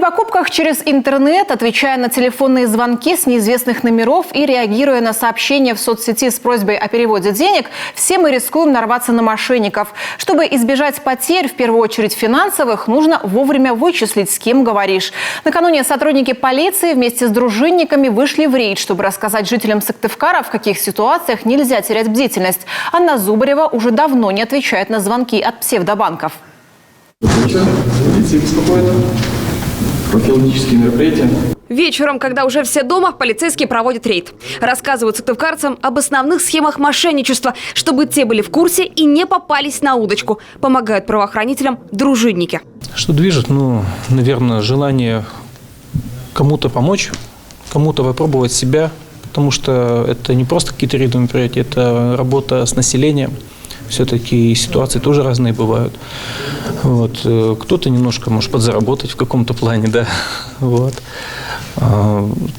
При покупках через интернет, отвечая на телефонные звонки с неизвестных номеров и реагируя на сообщения в соцсети с просьбой о переводе денег, все мы рискуем нарваться на мошенников. Чтобы избежать потерь, в первую очередь финансовых, нужно вовремя вычислить, с кем говоришь. Накануне сотрудники полиции вместе с дружинниками вышли в рейд, чтобы рассказать жителям Сыктывкара, в каких ситуациях нельзя терять бдительность. Анна Зубарева уже давно не отвечает на звонки от псевдобанков. Профилактические мероприятия. Вечером, когда уже все дома, полицейские проводят рейд. Рассказывают сыктывкарцам об основных схемах мошенничества, чтобы те были в курсе и не попались на удочку. Помогают правоохранителям дружинники. Что движет? Наверное, желание кому-то помочь, кому-то попробовать себя. Потому что это не просто какие-то рейдовые мероприятия, это работа с населением. Все-таки ситуации тоже разные бывают. Кто-то немножко может подзаработать в каком-то плане, да. То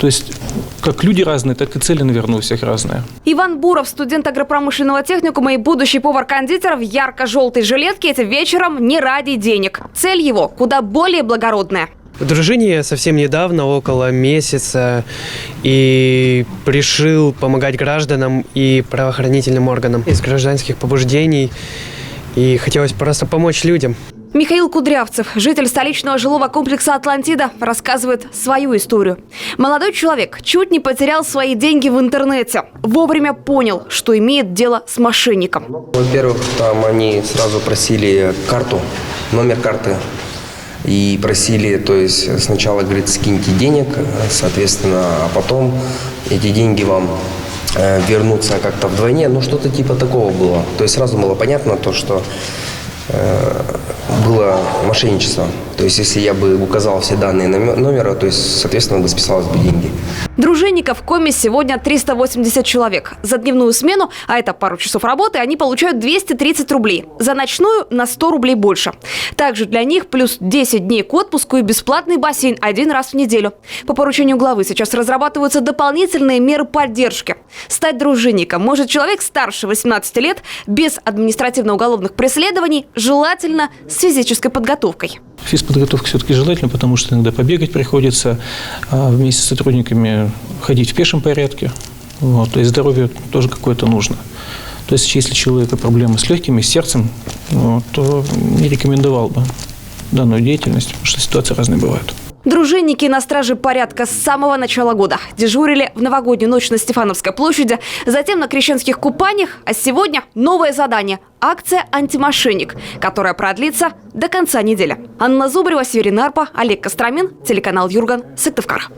есть, как люди разные, так и цели, наверное, у всех разные. Иван Буров, студент агропромышленного техникума и будущий повар-кондитер в ярко-желтой жилетке, этим вечером не ради денег. Цель его куда более благородная. В дружине совсем недавно, около месяца, и решил помогать гражданам и правоохранительным органам из гражданских побуждений. И хотелось просто помочь людям. Михаил Кудрявцев, житель столичного жилого комплекса «Атлантида», рассказывает свою историю. Молодой человек чуть не потерял свои деньги в интернете. Вовремя понял, что имеет дело с мошенником. Во-первых, там они сразу просили карту, номер карты. И просили, то есть сначала, говорит, скиньте денег, соответственно, а потом эти деньги вам вернутся как-то вдвойне. Что-то типа такого было. То есть сразу было понятно то, что было мошенничество. То есть если я бы указал все данные номера, то есть, соответственно, бы списалось бы деньги. Дружинников в коме сегодня 380 человек. За дневную смену, а это пару часов работы, они получают 230 рублей. За ночную на 100 рублей больше. Также для них плюс 10 дней к отпуску и бесплатный бассейн один раз в неделю. По поручению главы сейчас разрабатываются дополнительные меры поддержки. Стать дружинником может человек старше 18 лет, без административно-уголовных преследований, желательно с физической подготовкой. Физподготовка все-таки желательно, потому что иногда побегать приходится, вместе с сотрудниками ходить в пешем порядке. То есть здоровье тоже какое-то нужно. То есть если у человека проблемы с легкими, с сердцем, то не рекомендовал бы данную деятельность, потому что ситуации разные бывают. Дружинники на страже порядка с самого начала года. Дежурили в новогоднюю ночь на Стефановской площади, затем на Крещенских купаниях, а сегодня новое задание – акция «Антимошенник», которая продлится до конца недели. Анна Зубарева, Северин Арпа, Олег Костромин, телеканал Юрган, Сыктывкар.